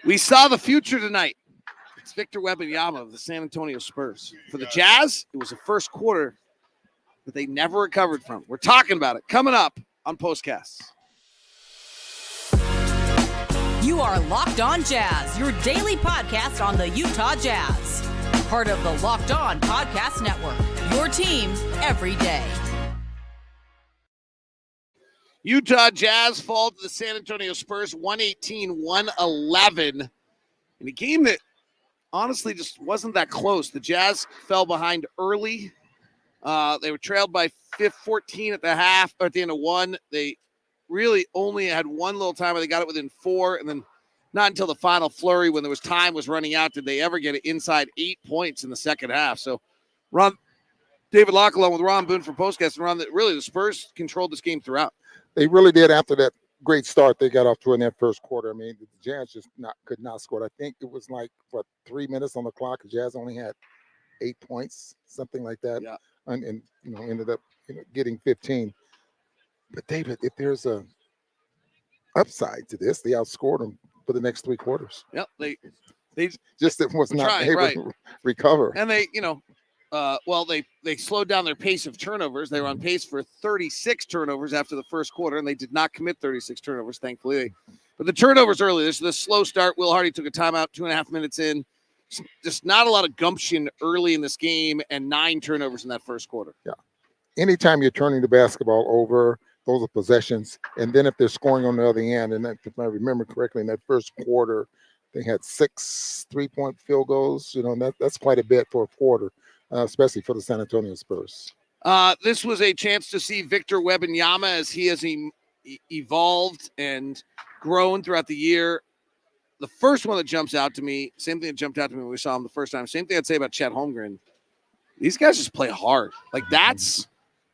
We saw the future tonight. It's Victor Wembanyama of the San Antonio Spurs. For the Jazz, it was the first quarter that they never recovered from. We're talking about it coming up on POSTCAST. You are Locked On Jazz, your daily podcast on the Utah Jazz. Part of the Locked On Podcast Network, your team every day. Utah Jazz fall to the San Antonio Spurs 118-111 in a game that honestly just wasn't that close. The Jazz fell behind early. They were trailed by 14 at the half, or at the end of one. They really only had one little time where they got it within 4, and then not until the final flurry when there was time was running out did they ever get it inside 8 points in the second half. So David Locke along with Ron Boone from POSTCAST and Ron, that really the Spurs controlled this game throughout. They really did after that great start they got off to in that first quarter. I mean, the Jazz just could not score. I think it was like, 3 minutes on the clock. The Jazz only had 8 points, something like that. Yeah. And ended up getting 15. But David, if there's a upside to this, they outscored them for the next 3 quarters. Yep, they just was not able to recover. And they slowed down their pace of turnovers. They were on pace for 36 turnovers after the first quarter, and they did not commit 36 turnovers, thankfully. But the turnovers early, this is the slow start. Will Hardy took a timeout 2.5 minutes in. Just not a lot of gumption early in this game, and 9 turnovers in that first quarter. Yeah. Anytime you're turning the basketball over, those are possessions. And then if they're scoring on the other end, and if I remember correctly, in that first quarter, they had 6 3-point field goals. That's quite a bit for a quarter, especially for the San Antonio Spurs. This was a chance to see Victor Wembanyama as he has evolved and grown throughout the year. The first one that jumps out to me, same thing that jumped out to me when we saw him the first time, same thing I'd say about Chet Holmgren. These guys just play hard. Like, that's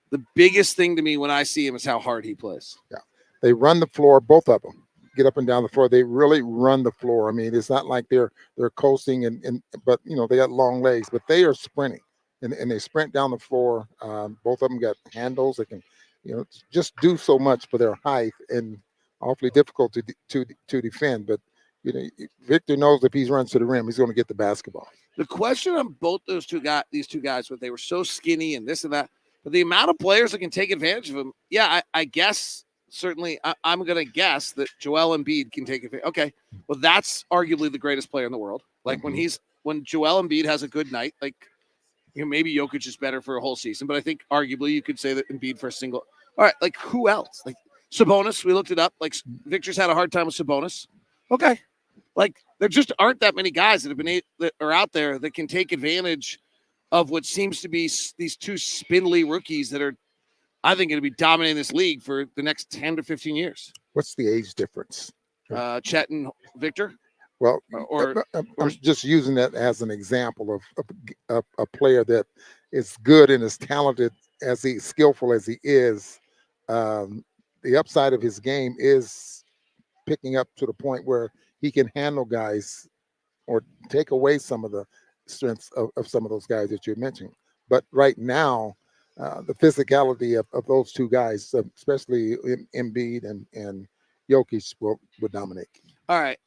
the biggest thing to me when I see him is how hard he plays. Yeah. They run the floor, both of them. Get up and down the floor. They really run the floor. I mean, it's not like they're coasting but they got long legs, but they are sprinting and they sprint down the floor. Both of them got handles. They can, just do so much for their height and awfully difficult to defend. But Victor knows if he runs to the rim, he's going to get the basketball. The question on both these two guys, was they were so skinny and this and that, but the amount of players that can take advantage of them. Yeah, I guess. Certainly, I'm going to guess that Joel Embiid can take it. Okay, well, that's arguably the greatest player in the world. Like, when Joel Embiid has a good night, like, maybe Jokic is better for a whole season, but I think arguably you could say that Embiid for a single. All right, like, who else? Like, Sabonis, we looked it up. Like, Victor's had a hard time with Sabonis. Okay, like, there just aren't that many guys that are out there that can take advantage of what seems to be these two spindly rookies that are, I think, going to be dominating this league for the next 10 to 15 years. What's the age difference? Chet and Victor? Well, I'm just using that as an example of a player that is good and as talented skillful as he is. The upside of his game is picking up to the point where he can handle guys or take away some of the strengths of some of those guys that you're mentioning. But right now, the physicality of those two guys, especially Embiid and Jokic, would dominate. All right.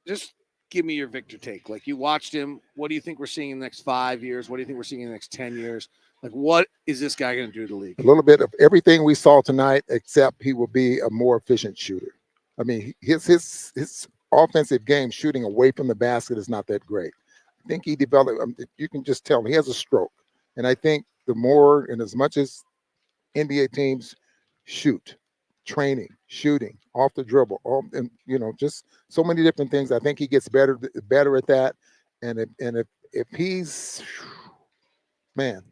Just give me your Victor take. Like, you watched him. What do you think we're seeing in the next 5 years? What do you think we're seeing in the next 10 years? Like, what is this guy going to do to the league? A little bit of everything we saw tonight, except he will be a more efficient shooter. I mean, his offensive game, shooting away from the basket, is not that great. I think he developed, you can just tell he has a stroke. And I think the more and as much as NBA teams shoot, training, shooting, off the dribble, and just so many different things, I think he gets better at that. And if he's, a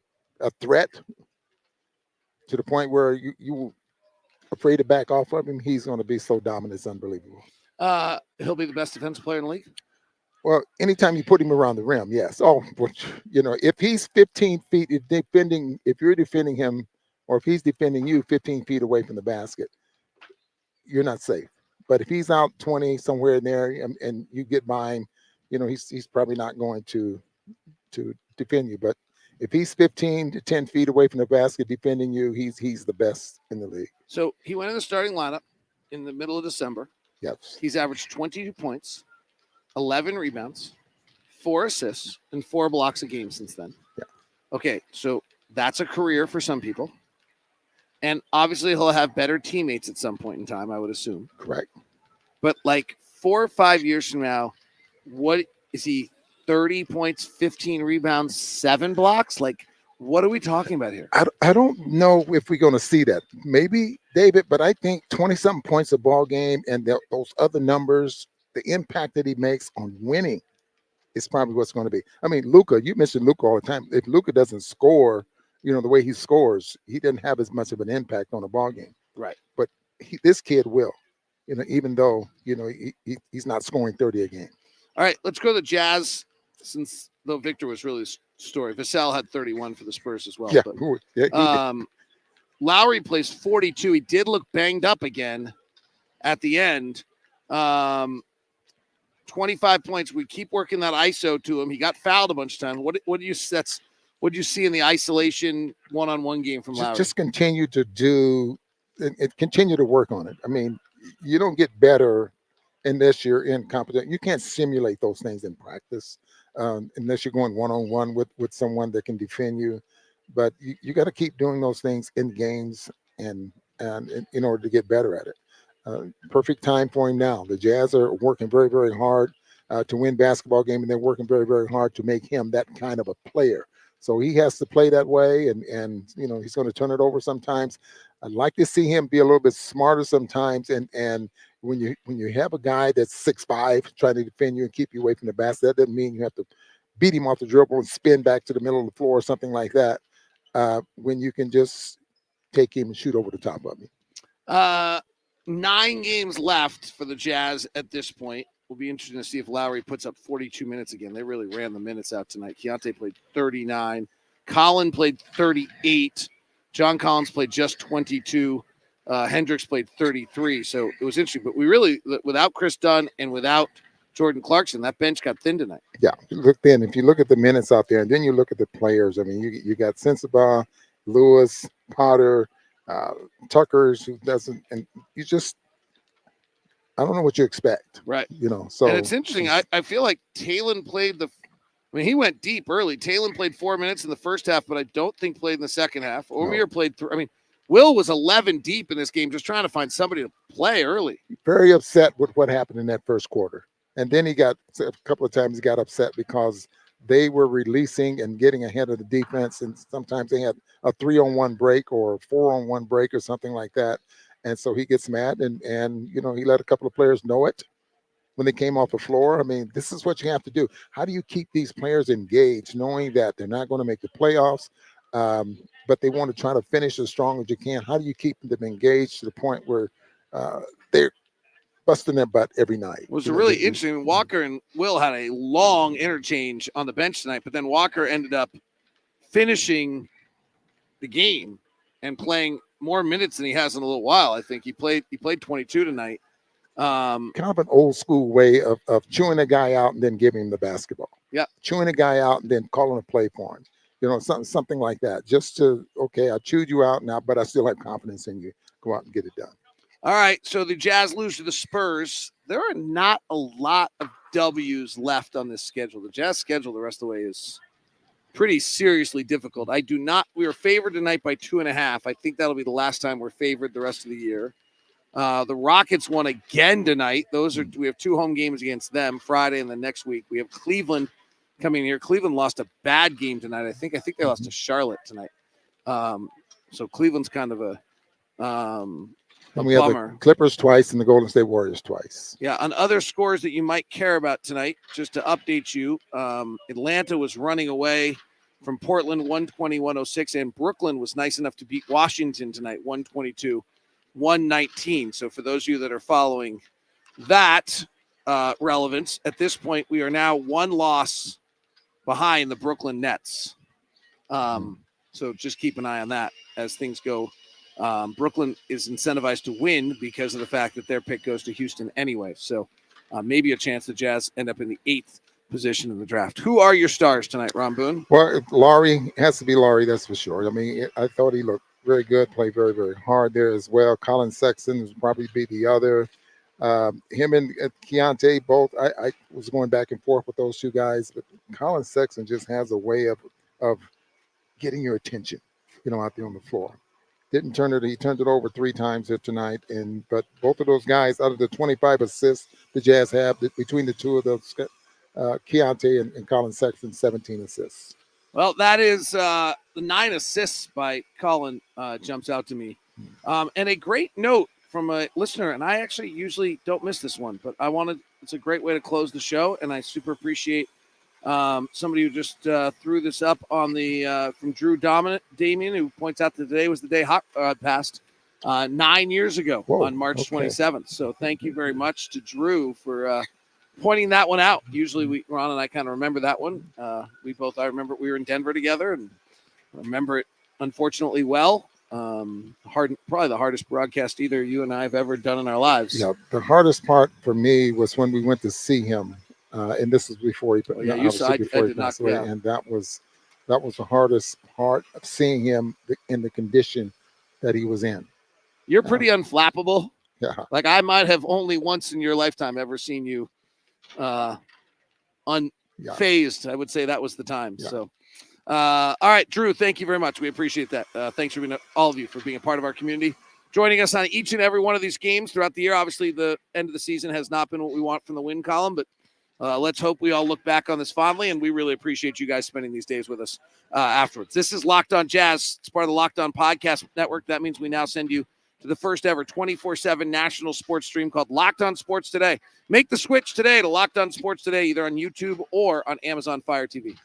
threat to the point where you afraid to back off of him, he's going to be so dominant, it's unbelievable. He'll be the best defensive player in the league? Well, anytime you put him around the rim, yes. Oh, but, if he's 15 feet, if you're defending him, or if he's defending you 15 feet away from the basket, you're not safe. But if he's out 20 somewhere in there and you get by him, he's probably not going to defend you. But if he's 15 to 10 feet away from the basket defending you, he's the best in the league. So he went in the starting lineup in the middle of December. Yes. He's averaged 22 points, 11 rebounds, 4 assists, and 4 blocks a game since then. Yeah. Okay, so that's a career for some people. And obviously he'll have better teammates at some point in time, I would assume. Correct. But like 4 or 5 years from now, what is he? 30 points, 15 rebounds, 7 blocks? Like, what are we talking about here? I don't know if we're going to see that. Maybe, David, but I think 20-something points a ball game and those other numbers, the impact that he makes on winning is probably what's going to be. I mean, Luka, you mentioned Luka all the time. If Luka doesn't score, the way he scores, he doesn't have as much of an impact on a ball game. Right. But this kid will, even though, he's not scoring 30 a game. All right, let's go to the Jazz, since though Victor was really the story. Vassell had 31 for the Spurs as well. Yeah. But, Lowry plays 42. He did look banged up again at the end. 25 points. We keep working that ISO to him. He got fouled a bunch of times. What do you see in the isolation one-on-one game from Lowry? Just continue to do it. Continue to work on it. I mean, you don't get better unless you're in competition. You can't simulate those things in practice unless you're going one-on-one with someone that can defend you. But you got to keep doing those things in games and in order to get better at it. Perfect time for him now. The Jazz are working very, very hard to win basketball game, and they're working very, very hard to make him that kind of a player. So he has to play that way, and he's going to turn it over sometimes. I'd like to see him be a little bit smarter sometimes, and when you have a guy that's 6'5" trying to defend you and keep you away from the basket, that doesn't mean you have to beat him off the dribble and spin back to the middle of the floor or something like that. When you can just take him and shoot over the top of him. 9 games left for the Jazz at this point. Will be interesting to see if Lowry puts up 42 minutes again. They really ran the minutes out tonight. Keontae played 39. Collin played 38. John Collins played just 22. Hendricks played 33. So it was interesting. But we really, without Chris Dunn and without Jordan Clarkson, that bench got thin tonight. Yeah, look thin. If you look at the minutes out there, and then you look at the players, I mean, you got Sensabaugh, Lewis, Potter, Tuckers, who doesn't, and you just, I don't know what you expect. Right. So. And it's interesting. I feel like Talon played he went deep early. Talon played 4 minutes in the first half, but I don't think played in the second half. Omier played 3. Will was 11 deep in this game, just trying to find somebody to play early. Very upset with what happened in that first quarter. And then a couple of times he got upset because they were releasing and getting ahead of the defense. And sometimes they had a 3-on-1 break or a 4-on-1 break or something like that. And so he gets mad and he let a couple of players know it when they came off the floor. I mean, this is what you have to do. How do you keep these players engaged, knowing that they're not going to make the playoffs, but they want to try to finish as strong as you can? How do you keep them engaged to the point where they're busting their butt every night? It was really interesting. Walker and Will had a long interchange on the bench tonight, but then Walker ended up finishing the game and playing more minutes than he has in a little while. I think he played 22 tonight. Kind of an old school way of chewing a guy out and then giving him the basketball. Yeah. Chewing a guy out and then calling a play for him. Something like that. Just to, okay, I chewed you out now, but I still have confidence in you. Go out and get it done. All right, so the Jazz lose to the Spurs. There are not a lot of W's left on this schedule. The Jazz schedule the rest of the way is pretty seriously difficult. We were favored tonight by 2.5. I think that'll be the last time we're favored the rest of the year. The Rockets won again tonight. We have 2 home games against them, Friday and the next week. We have Cleveland coming here. Cleveland lost a bad game tonight. I think they lost to Charlotte tonight. So Cleveland's kind of a and we have the Clippers twice and the Golden State Warriors twice. Yeah, on other scores that you might care about tonight, just to update you, Atlanta was running away from Portland 120-106, and Brooklyn was nice enough to beat Washington tonight 122-119. So for those of you that are following that relevance, at this point, we are now 1 loss behind the Brooklyn Nets. So just keep an eye on that as things go. Brooklyn is incentivized to win because of the fact that their pick goes to Houston anyway. So maybe a chance the Jazz end up in the 8th position in the draft. Who are your stars tonight, Ron Boone? Well, Laurie has to be Laurie, that's for sure. I mean, I thought he looked very good, played very, very hard there as well. Colin Sexton would probably be the other. Him and Keontae both. I was going back and forth with those two guys, but Colin Sexton just has a way of getting your attention, out there on the floor. Didn't turn it. He turned it over 3 times here tonight, but both of those guys, out of the 25 assists the Jazz have, between the two of those, Keontae and Colin Sexton, 17 assists. Well, that is the 9 assists by Colin jumps out to me. And a great note from a listener, and I actually usually don't miss this one, but it's a great way to close the show, and I super appreciate somebody who just threw this up on the from Drew Damien, who points out that today was the day Hot Rod passed 9 years ago on March 27th. So thank you very much to Drew for pointing that one out. Usually Ron and I kind of remember that one. I remember we were in Denver together and remember it unfortunately well. Probably the hardest broadcast either you and I have ever done in our lives. Yeah, the hardest part for me was when we went to see him, and this was before he. I did not. Yeah. And that was the hardest part of seeing him in the condition that he was in. You're pretty unflappable. Yeah. Like I might have only once in your lifetime ever seen you unfazed. I would say that was the time. Yeah. So. All right, Drew, thank you very much. We appreciate that. Thanks for all of you for being a part of our community, joining us on each and every one of these games throughout the year. Obviously, the end of the season has not been what we want from the win column, but let's hope we all look back on this fondly, and we really appreciate you guys spending these days with us afterwards. This is Locked On Jazz. It's part of the Locked On Podcast Network. That means we now send you to the first ever 24/7 national sports stream called Locked On Sports Today. Make the switch today to Locked On Sports Today, either on YouTube or on Amazon Fire TV.